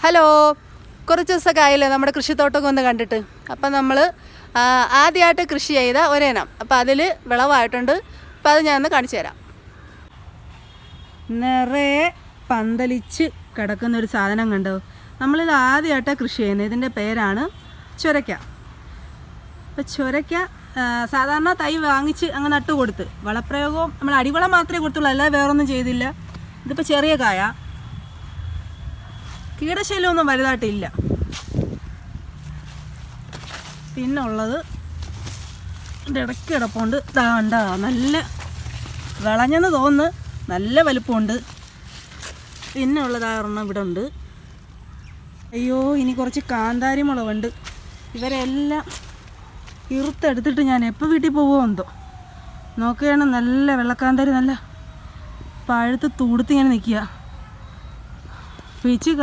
Hello, കുറച്ച് ദിവസമൊക്കെ ആയില്ലേ നമ്മുടെ കൃഷിത്തോട്ടമൊക്കെ ഒന്ന് കണ്ടിട്ട്. അപ്പം നമ്മൾ ആദ്യമായിട്ട് കൃഷി ചെയ്ത ഒരേനം, അപ്പോൾ അതിൽ വിളവായിട്ടുണ്ട്. അപ്പോൾ അത് ഞാനൊന്ന് കാണിച്ചു തരാം. നിറയെ പന്തലിച്ച് കിടക്കുന്നൊരു സാധനം കണ്ടോ? നമ്മളിത് ആദ്യമായിട്ടാണ് കൃഷി ചെയ്യുന്നത്. ഇതിൻ്റെ പേരാണ് ചൊരയ്ക്ക. അപ്പോൾ ചൊരയ്ക്ക സാധാരണ തൈ വാങ്ങിച്ച് അങ്ങ് നട്ട് കൊടുത്ത് വളപ്രയോഗവും നമ്മൾ അടിവളം മാത്രമേ കൊടുത്തുള്ളൂ, അല്ലാതെ വേറൊന്നും ചെയ്തില്ല. ഇതിപ്പോൾ ചെറിയ കായ, കീടശല്യമൊന്നും വലുതായിട്ടില്ല. പിന്നുള്ളത് ഇതിൻ്റെ ഇടയ്ക്ക് കിടപ്പുണ്ട്. ഇതാണ്ടാ നല്ല വിളഞ്ഞെന്ന് തോന്നുന്നു, നല്ല വലുപ്പമുണ്ട്. പിന്നെ ഉള്ളതാരണം ഇവിടെ ഉണ്ട്. അയ്യോ, ഇനി കുറച്ച് കാന്താരി മുളകുണ്ട്. ഇവരെല്ലാം ഇറുത്തെടുത്തിട്ട് ഞാൻ എപ്പോൾ വീട്ടിൽ പോകുമോ എന്തോ. നോക്കുകയാണ്, നല്ല വെള്ളക്കാന്താരി നല്ല പഴുത്ത് തുടുത്ത് ഇങ്ങനെ നിൽക്കുക. പിച്ച്